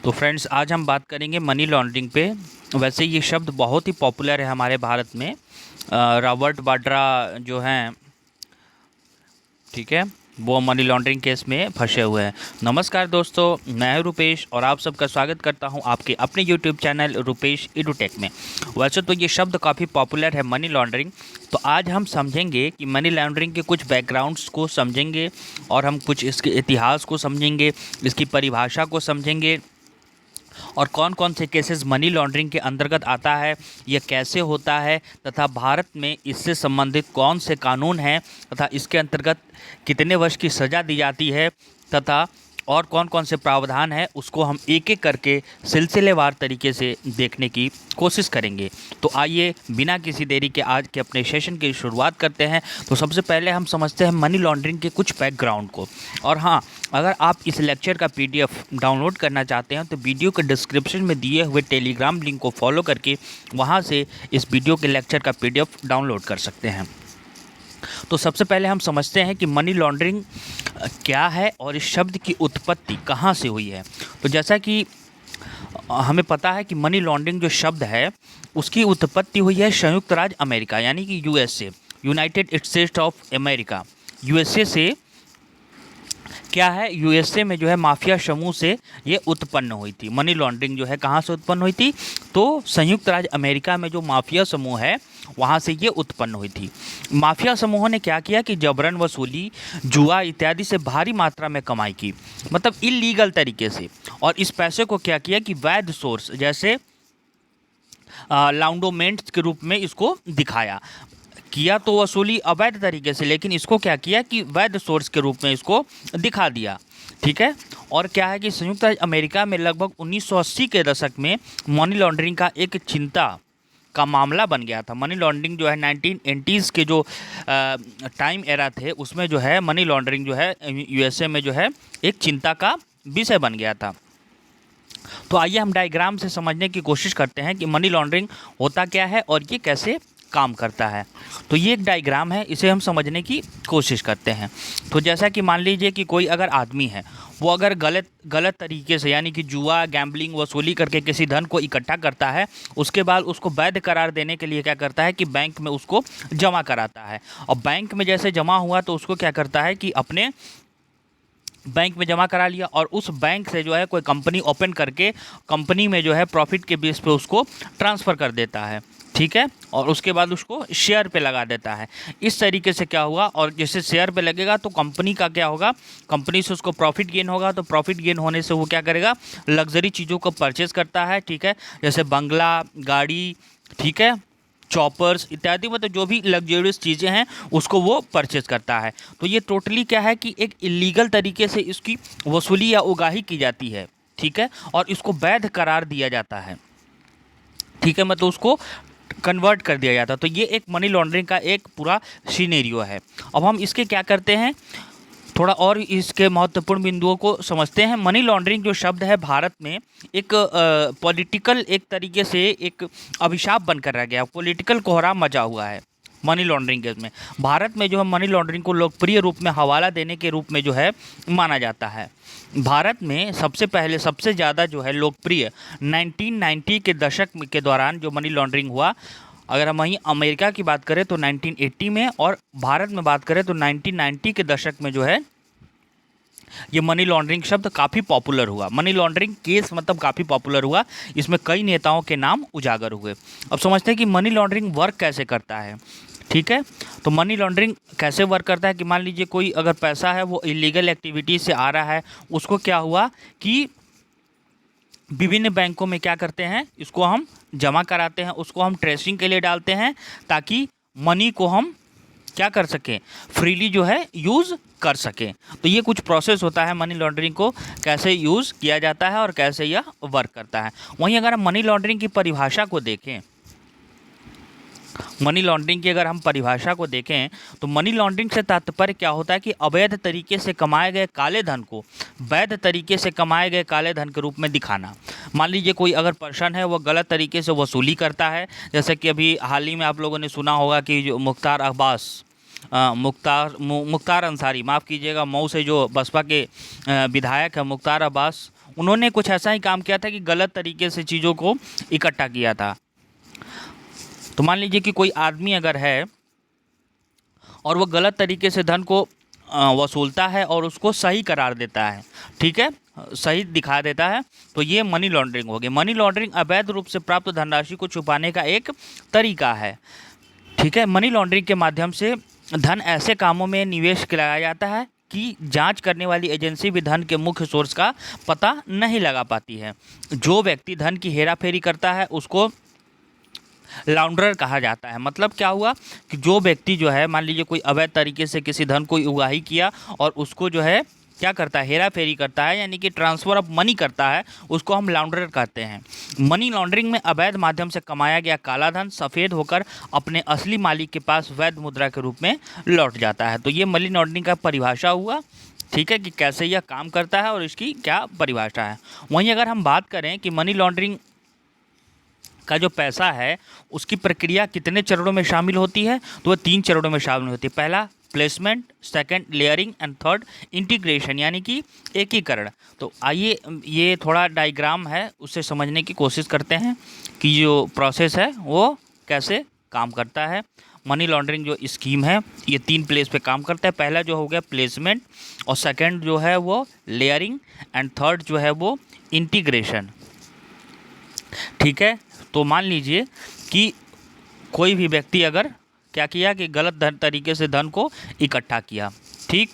तो फ्रेंड्स, आज हम बात करेंगे मनी लॉन्ड्रिंग पे। वैसे ये शब्द बहुत ही पॉपुलर है हमारे भारत में। रॉबर्ट वाड्रा जो हैं, ठीक है, वो मनी लॉन्ड्रिंग केस में फंसे हुए हैं। नमस्कार दोस्तों, मैं हूं रुपेश और आप सबका स्वागत करता हूं आपके अपने यूट्यूब चैनल रुपेश एडुटेक में। वैसे तो ये शब्द काफ़ी पॉपुलर है, मनी लॉन्ड्रिंग। तो आज हम समझेंगे कि मनी लॉन्ड्रिंग के कुछ बैकग्राउंड्स को समझेंगे और हम कुछ इसके इतिहास को समझेंगे, इसकी परिभाषा को समझेंगे और कौन कौन से केसेस मनी लॉन्ड्रिंग के अंतर्गत आता है, यह कैसे होता है, तथा भारत में इससे संबंधित कौन से कानून हैं तथा इसके अंतर्गत कितने वर्ष की सज़ा दी जाती है, तथा और कौन कौन से प्रावधान है, उसको हम एक एक करके सिलसिलेवार तरीके से देखने की कोशिश करेंगे। तो आइए बिना किसी देरी के आज के अपने सेशन की शुरुआत करते हैं। तो सबसे पहले हम समझते हैं मनी लॉन्ड्रिंग के कुछ बैकग्राउंड को। और हाँ, अगर आप इस लेक्चर का पीडीएफ डाउनलोड करना चाहते हैं तो वीडियो के डिस्क्रिप्शन में दिए हुए टेलीग्राम लिंक को फॉलो करके वहाँ से इस वीडियो के लेक्चर का पीडीएफ डाउनलोड कर सकते हैं। तो सबसे पहले हम समझते हैं कि मनी लॉन्ड्रिंग क्या है और इस शब्द की उत्पत्ति कहाँ से हुई है। तो जैसा कि हमें पता है कि मनी लॉन्ड्रिंग जो शब्द है उसकी उत्पत्ति हुई है संयुक्त राज्य अमेरिका, यानी कि USA, United states of America. USA से क्या है, यूएसए में जो है माफिया समूह से ये उत्पन्न हुई थी। मनी लॉन्ड्रिंग जो है कहाँ से उत्पन्न हुई थी, तो संयुक्त राज्य अमेरिका में जो माफिया समूह है वहाँ से ये उत्पन्न हुई थी। माफिया समूहों ने क्या किया कि जबरन वसूली, जुआ इत्यादि से भारी मात्रा में कमाई की, मतलब इलीगल तरीके से। और इस पैसे को क्या किया कि वैध सोर्स जैसे लाउंडोमेंट्स के रूप में इसको दिखाया। किया तो वसूली अवैध तरीके से, लेकिन इसको क्या किया कि वैध सोर्स के रूप में इसको दिखा दिया। ठीक है। और क्या है कि संयुक्त राज्य अमेरिका में लगभग 1980 के दशक में मनी लॉन्ड्रिंग का एक चिंता का मामला बन गया था। मनी लॉन्ड्रिंग जो है 1980s के जो टाइम एरा थे उसमें जो है मनी लॉन्ड्रिंग जो है यूएसए में जो है एक चिंता का विषय बन गया था। तो आइए हम डायग्राम से समझने की कोशिश करते हैं कि मनी लॉन्ड्रिंग होता क्या है और ये कैसे काम करता है। तो ये एक डायग्राम है, इसे हम समझने की कोशिश करते हैं। तो जैसा कि मान लीजिए कि कोई अगर आदमी है, वो अगर गलत तरीके से यानी कि जुआ, गैम्बलिंग, वसूली करके किसी धन को इकट्ठा करता है, उसके बाद उसको वैध करार देने के लिए क्या करता है कि बैंक में उसको जमा कराता है। और बैंक में जैसे जमा हुआ तो उसको क्या करता है कि अपने बैंक में जमा करा लिया और उस बैंक से जो है कोई कंपनी ओपन करके कंपनी में जो है प्रॉफिट के बेस पे उसको ट्रांसफ़र कर देता है। ठीक है। और उसके बाद उसको शेयर पे लगा देता है। इस तरीके से क्या हुआ, और जैसे शेयर पे लगेगा तो कंपनी का क्या होगा, कंपनी से उसको प्रॉफिट गेन होगा। तो प्रॉफिट गेन होने से वो क्या करेगा, लग्जरी चीज़ों को परचेज़ करता है। ठीक है। जैसे बंगला, गाड़ी, ठीक है, चॉपर्स इत्यादि, मतलब जो भी लग्जरियस चीज़ें हैं उसको वो परचेज करता है। तो ये टोटली क्या है कि एक इलीगल तरीके से इसकी वसूली या उगाही की जाती है। ठीक है। और इसको वैध करार दिया जाता है। ठीक है, मतलब उसको कन्वर्ट कर दिया जाता है। तो ये एक मनी लॉन्ड्रिंग का एक पूरा सिनेरियो है। अब हम इसके क्या करते हैं, थोड़ा और इसके महत्वपूर्ण बिंदुओं को समझते हैं। मनी लॉन्ड्रिंग जो शब्द है भारत में एक पॉलिटिकल एक तरीके से एक अभिशाप बनकर रह गया, पॉलिटिकल कोहराम मचा हुआ है मनी लॉन्ड्रिंग के में। भारत में जो है मनी लॉन्ड्रिंग को लोकप्रिय रूप में हवाला देने के रूप में जो है माना जाता है। भारत में सबसे पहले सबसे ज़्यादा जो है लोकप्रिय 1990 के दशक के दौरान जो मनी लॉन्ड्रिंग हुआ, अगर हम वहीं अमेरिका की बात करें तो 1980 में, और भारत में बात करें तो 1990 के दशक में जो है ये मनी लॉन्ड्रिंग शब्द काफ़ी पॉपुलर हुआ। मनी लॉन्ड्रिंग केस मतलब काफ़ी पॉपुलर हुआ, इसमें कई नेताओं के नाम उजागर हुए। अब समझते हैं कि मनी लॉन्ड्रिंग वर्क कैसे करता है। ठीक है। तो मनी लॉन्ड्रिंग कैसे वर्क करता है कि मान लीजिए कोई अगर पैसा है वो इलीगल एक्टिविटीज से आ रहा है, उसको क्या हुआ कि विभिन्न बैंकों में क्या करते हैं, इसको हम जमा कराते हैं, उसको हम ट्रेसिंग के लिए डालते हैं ताकि मनी को हम क्या कर सकें, फ्रीली जो है यूज़ कर सकें। तो ये कुछ प्रोसेस होता है मनी लॉन्ड्रिंग को कैसे यूज़ किया जाता है और कैसे यह वर्क करता है। वहीं अगर हम मनी लॉन्ड्रिंग की परिभाषा को देखें, मनी लॉन्ड्रिंग की अगर हम परिभाषा को देखें तो मनी लॉन्ड्रिंग से तात्पर्य क्या होता है कि अवैध तरीके से कमाए गए काले धन को वैध तरीके से कमाए गए काले धन के रूप में दिखाना। मान लीजिए कोई अगर पर्सन है वो गलत तरीके से वसूली करता है, जैसे कि अभी हाल ही में आप लोगों ने सुना होगा कि जो मुख्तार अब्बास मुख्तार अंसारी, माफ़ कीजिएगा, मऊ से जो बसपा के विधायक हैं मुख्तार अब्बास, उन्होंने कुछ ऐसा ही काम किया था कि गलत तरीके से चीज़ों को इकट्ठा किया था। तो मान लीजिए कि कोई आदमी अगर है और वो गलत तरीके से धन को वसूलता है और उसको सही करार देता है, ठीक है, सही दिखा देता है, तो ये मनी लॉन्ड्रिंग हो गई। मनी लॉन्ड्रिंग अवैध रूप से प्राप्त धनराशि को छुपाने का एक तरीका है, ठीक है। मनी लॉन्ड्रिंग के माध्यम से धन ऐसे कामों में निवेश किया जाता है कि जांच करने वाली एजेंसी भी धन के मुख्य सोर्स का पता नहीं लगा पाती है। जो व्यक्ति धन की हेराफेरी करता है उसको लाउंडरर कहा जाता है। मतलब क्या हुआ कि जो व्यक्ति जो है, मान लीजिए कोई अवैध तरीके से किसी धन को उगाही किया और उसको जो है क्या करता है, हेरा फेरी करता है, यानी कि ट्रांसफ़र ऑफ मनी करता है, उसको हम लाउंडरर कहते हैं। मनी लॉन्ड्रिंग में अवैध माध्यम से कमाया गया काला धन सफ़ेद होकर अपने असली मालिक के पास वैध मुद्रा के रूप में लौट जाता है। तो ये मनी लॉन्ड्रिंग का परिभाषा हुआ, ठीक है, कि कैसे यह काम करता है और इसकी क्या परिभाषा है। वहीं अगर हम बात करें कि मनी लॉन्ड्रिंग का जो पैसा है उसकी प्रक्रिया कितने चरणों में शामिल होती है, तो वह 3 चरणों में शामिल होती है। पहला placement, second layering and third integration, यानी कि एकीकरण। तो आइए ये थोड़ा डायग्राम है उससे समझने की कोशिश करते हैं कि जो प्रोसेस है वो कैसे काम करता है। मनी लॉन्ड्रिंग जो स्कीम है ये 3 प्लेस पे काम करता है। पहला जो हो गया प्लेसमेंट, और सेकंड जो है वो लेयरिंग, एंड थर्ड जो है वो इंटीग्रेशन, ठीक है। तो मान लीजिए कि कोई भी व्यक्ति अगर क्या किया कि गलत तरीके से धन को इकट्ठा किया, ठीक,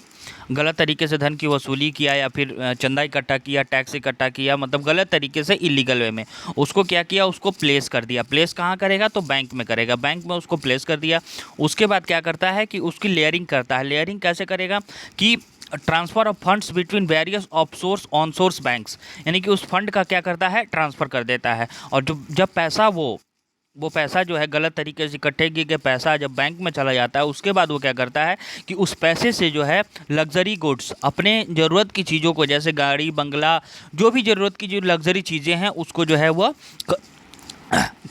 गलत तरीके से धन की वसूली किया या फिर चंदा इकट्ठा किया, टैक्स इकट्ठा किया, मतलब गलत तरीके से इलीगल वे में, उसको क्या किया, उसको प्लेस कर दिया। प्लेस कहाँ करेगा, तो बैंक में करेगा, बैंक में उसको प्लेस कर दिया। उसके बाद क्या करता है कि उसकी लेयरिंग करता है। लेयरिंग कैसे करेगा कि transfer of funds between various of source on source banks, यानी कि उस फंड का क्या करता है, ट्रांसफ़र कर देता है। और जब पैसा वो पैसा जो है गलत तरीके से इकट्ठे किए गए पैसा जब बैंक में चला जाता है, उसके बाद वो क्या करता है कि उस पैसे से जो है लग्जरी गुड्स, अपने ज़रूरत की चीज़ों को, जैसे गाड़ी, बंगला, जो भी ज़रूरत की जो लग्जरी चीज़ें हैं उसको जो है वह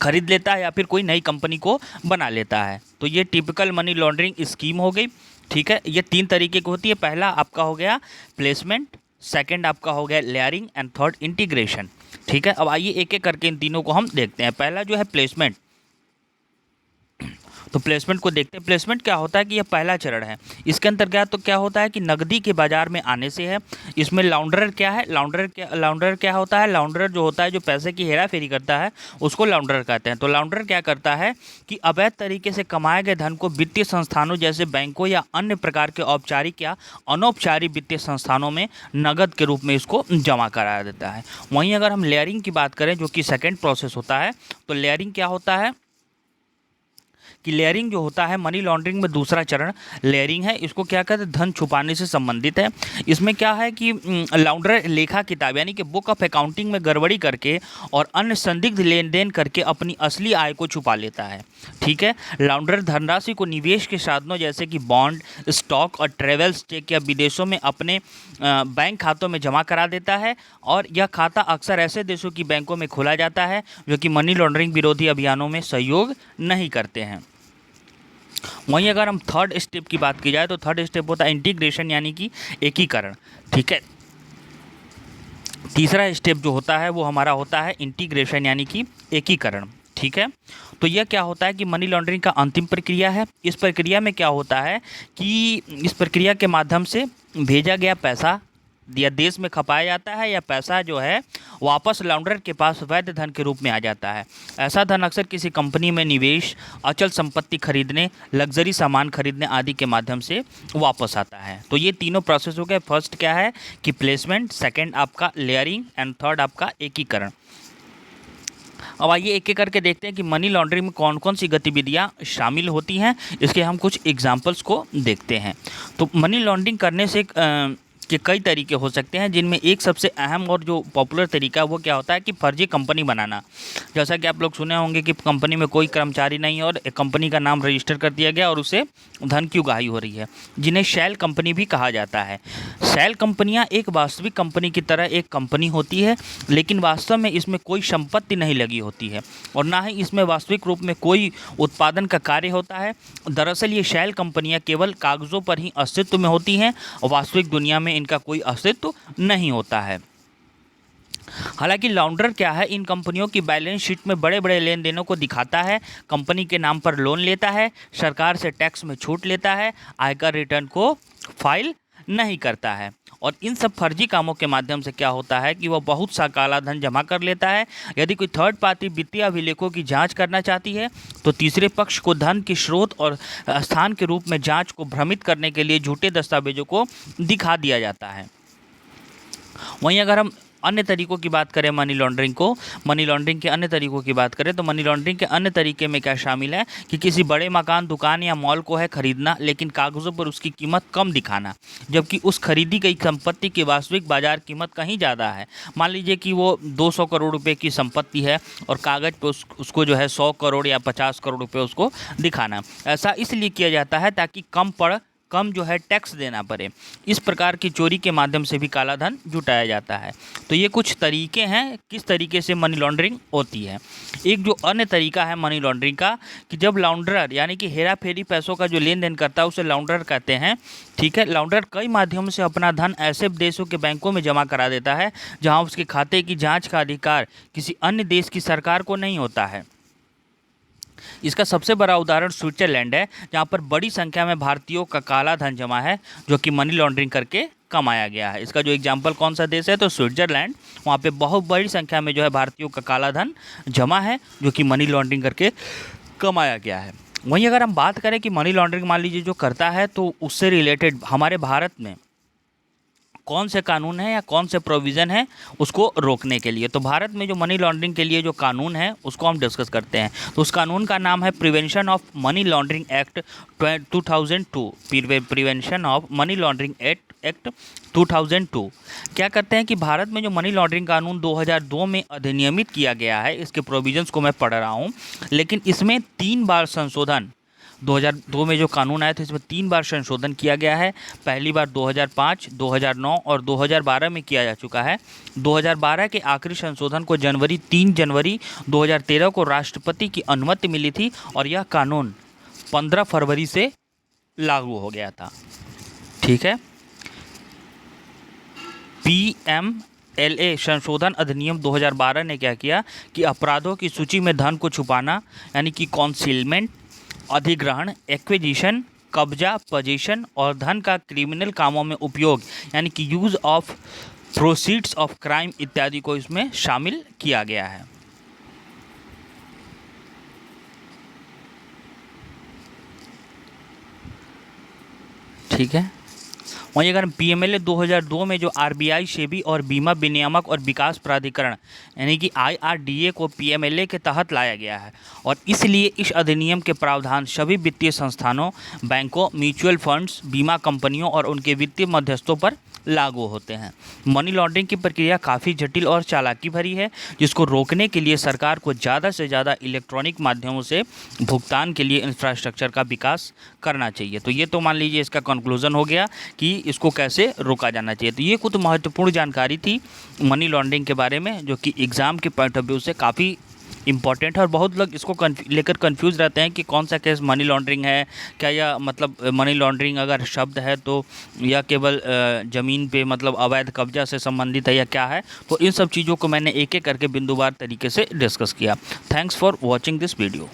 खरीद लेता है या फिर कोई नई कंपनी को बना लेता है। तो ये टिपिकल मनी लॉन्ड्रिंग स्कीम हो गई, ठीक है। ये 3 तरीके की होती है। पहला आपका हो गया प्लेसमेंट, सेकंड आपका हो गया लेयरिंग, एंड थर्ड इंटीग्रेशन, ठीक है। अब आइए एक एक करके इन तीनों को हम देखते हैं। पहला जो है प्लेसमेंट, तो प्लेसमेंट को देखते हैं। प्लेसमेंट क्या होता है कि यह पहला चरण है। इसके अंतर्गत तो क्या होता है कि नकदी के बाजार में आने से है। इसमें लाउंडरर क्या है, लाउंडरर क्या होता है, लाउंडरर जो होता है जो पैसे की हेरा फेरी करता है उसको लाउंडरर कहते हैं। तो लाउंडरर क्या करता है कि अवैध तरीके से कमाए गए धन को वित्तीय संस्थानों जैसे बैंकों या अन्य प्रकार के औपचारिक या अनौपचारिक वित्तीय संस्थानों में नकद के रूप में इसको जमा करा देता है। वहीं अगर हम लेयरिंग की बात करें जो कि सेकेंड प्रोसेस होता है, तो लेयरिंग क्या होता है कि लेयरिंग जो होता है मनी लॉन्ड्रिंग में दूसरा चरण लेयरिंग है। इसको क्या कहते हैं, धन छुपाने से संबंधित है। इसमें क्या है कि लाउंडर लेखा किताब यानी कि बुक ऑफ अकाउंटिंग में गड़बड़ी करके और अन्य संदिग्ध लेन देन करके अपनी असली आय को छुपा लेता है, ठीक है। लाउंडर धनराशि को निवेश के साधनों जैसे कि बॉन्ड, स्टॉक और ट्रेवल्स चेक या विदेशों में अपने बैंक खातों में जमा करा देता है, और यह खाता अक्सर ऐसे देशों की बैंकों में खोला जाता है जो कि मनी लॉन्ड्रिंग विरोधी अभियानों में सहयोग नहीं करते हैं। वहीं अगर हम थर्ड स्टेप की बात की जाए तो थर्ड स्टेप होता है इंटीग्रेशन यानी कि एकीकरण, ठीक है। तीसरा स्टेप जो होता है वो हमारा होता है इंटीग्रेशन यानी कि एकीकरण, ठीक है। तो यह क्या होता है कि मनी लॉन्ड्रिंग का अंतिम प्रक्रिया है। इस प्रक्रिया में क्या होता है कि इस प्रक्रिया के माध्यम से भेजा गया पैसा या देश में खपाया जाता है या पैसा जो है वापस लाउंडर के पास वैध धन के रूप में आ जाता है। ऐसा धन अक्सर किसी कंपनी में निवेश, अचल संपत्ति खरीदने, लग्जरी सामान खरीदने आदि के माध्यम से वापस आता है। तो ये तीनों प्रोसेस हो गए। फर्स्ट क्या है कि प्लेसमेंट, सेकंड आपका लेयरिंग, एंड थर्ड आपका एकीकरण। अब आइए एक एक करके देखते हैं कि मनी लॉन्ड्रिंग में कौन कौन सी गतिविधियां शामिल होती हैं। इसके हम कुछ एग्जांपल्स को देखते हैं। तो मनी लॉन्ड्रिंग करने से के कई तरीके हो सकते हैं, जिनमें एक सबसे अहम और जो पॉपुलर तरीका है वो क्या होता है कि फर्जी कंपनी बनाना। जैसा कि आप लोग सुने होंगे कि कंपनी में कोई कर्मचारी नहीं है और एक कंपनी का नाम रजिस्टर कर दिया गया और उसे धन की उगाही हो रही है, जिन्हें शैल कंपनी भी कहा जाता है। शैल कंपनियां एक वास्तविक कंपनी की तरह एक कंपनी होती है, लेकिन वास्तव में इसमें कोई संपत्ति नहीं लगी होती है और ना ही इसमें वास्तविक रूप में कोई उत्पादन का कार्य होता है। दरअसल ये शैल कंपनियां केवल कागज़ों पर ही अस्तित्व में होती हैं और वास्तविक दुनिया में इनका कोई अस्तित्व नहीं होता है। हालांकि लॉन्ड्रर क्या है, इन कंपनियों की बैलेंस शीट में बड़े बड़े लेन देनों को दिखाता है, कंपनी के नाम पर लोन लेता है, सरकार से टैक्स में छूट लेता है, आयकर रिटर्न को फाइल नहीं करता है और इन सब फर्जी कामों के माध्यम से क्या होता है कि वह बहुत सा काला धन जमा कर लेता है। यदि कोई थर्ड पार्टी वित्तीय अभिलेखों की जांच करना चाहती है तो तीसरे पक्ष को धन के स्रोत और स्थान के रूप में जांच को भ्रमित करने के लिए झूठे दस्तावेजों को दिखा दिया जाता है। वहीं अगर हम अन्य तरीकों की बात करें मनी लॉन्ड्रिंग के अन्य तरीकों की बात करें तो मनी लॉन्ड्रिंग के अन्य तरीके में क्या शामिल है कि किसी बड़े मकान, दुकान या मॉल को है खरीदना, लेकिन कागज़ों पर उसकी कीमत कम दिखाना, जबकि उस खरीदी गई संपत्ति की वास्तविक बाजार कीमत कहीं ज़्यादा है। मान लीजिए कि वो 200 करोड़ रुपए की संपत्ति है और कागज़ पे उसको जो है 100 करोड़ या 50 करोड़ रुपये उसको दिखाना। ऐसा इसलिए किया जाता है ताकि कम जो है टैक्स देना पड़े। इस प्रकार की चोरी के माध्यम से भी काला धन जुटाया जाता है। तो ये कुछ तरीके हैं किस तरीके से मनी लॉन्ड्रिंग होती है। एक जो अन्य तरीका है मनी लॉन्ड्रिंग का कि जब लॉन्ड्रर यानी कि हेरा फेरी पैसों का जो लेन देन करता है उसे लॉन्ड्रर कहते हैं। ठीक है, लॉन्ड्रर कई माध्यमों से अपना धन ऐसे देशों के बैंकों में जमा करा देता है जहाँ उसके खाते की जाँच का अधिकार किसी अन्य देश की सरकार को नहीं होता है। इसका सबसे बड़ा उदाहरण स्विट्जरलैंड है, जहाँ पर बड़ी संख्या में भारतीयों का काला धन जमा है जो कि मनी लॉन्ड्रिंग करके कमाया गया है। इसका जो एग्जाम्पल कौन सा देश है तो स्विट्जरलैंड। वहाँ पे बहुत बड़ी संख्या में जो है भारतीयों का काला धन जमा है जो कि मनी लॉन्ड्रिंग करके कमाया गया है। वहीं अगर हम बात करें कि मनी लॉन्ड्रिंग मान लीजिए जो करता है तो उससे रिलेटेड हमारे भारत में कौन से कानून है या कौन से प्रोविज़न है उसको रोकने के लिए, तो भारत में जो मनी लॉन्ड्रिंग के लिए जो कानून है उसको हम डिस्कस करते हैं। तो उस कानून का नाम है prevention of money laundering act 2002। Prevention of money laundering act 2002 क्या करते हैं कि भारत में जो मनी लॉन्ड्रिंग कानून 2002 में अधिनियमित किया गया है, इसके प्रोविजंस को मैं पढ़ रहा हूँ, लेकिन इसमें 3 बार संशोधन 2002 में जो कानून आया था इसमें 3 बार संशोधन किया गया है। पहली बार 2005, 2009 और 2012 में किया जा चुका है। 2012 के आखिरी संशोधन को 3 जनवरी 2013 को राष्ट्रपति की अनुमति मिली थी और यह कानून 15 फरवरी से लागू हो गया था। ठीक है, PMLA संशोधन अधिनियम 2012 ने क्या किया कि अपराधों की सूची में धन को छुपाना यानी कि कॉन्सीलमेंट, अधिग्रहण, एक्विजिशन, कब्जा, पोजीशन और धन का क्रिमिनल कामों में उपयोग यानी कि use of proceeds of crime इत्यादि को इसमें शामिल किया गया है। ठीक है, वहीं अगर PMLA 2002 में जो RBI, सेबी और बीमा विनियामक और विकास प्राधिकरण यानी कि IRDA को PMLA के तहत लाया गया है और इसलिए इस अधिनियम के प्रावधान सभी वित्तीय संस्थानों, बैंकों, म्यूचुअल फंड्स, बीमा कंपनियों और उनके वित्तीय मध्यस्थों पर लागू होते हैं। मनी लॉन्ड्रिंग की प्रक्रिया काफ़ी जटिल और चालाकी भरी है, जिसको रोकने के लिए सरकार को ज़्यादा से ज़्यादा इलेक्ट्रॉनिक माध्यमों से भुगतान के लिए इंफ्रास्ट्रक्चर का विकास करना चाहिए। तो ये तो मान लीजिए इसका कंक्लूजन हो गया कि इसको कैसे रोका जाना चाहिए। तो ये कुछ महत्वपूर्ण जानकारी थी मनी लॉन्ड्रिंग के बारे में, जो कि एग्ज़ाम के पॉइंट ऑफ व्यू से काफ़ी इम्पॉर्टेंट है और बहुत लोग इसको लेकर कंफ्यूज रहते हैं कि कौन सा केस मनी लॉन्ड्रिंग है, क्या यह मतलब मनी लॉन्ड्रिंग अगर शब्द है तो यह केवल ज़मीन पे मतलब अवैध कब्जा से संबंधित है या क्या है। तो इन सब चीज़ों को मैंने एक एक करके बिंदुवार तरीके से डिस्कस किया। Thanks for watching this video.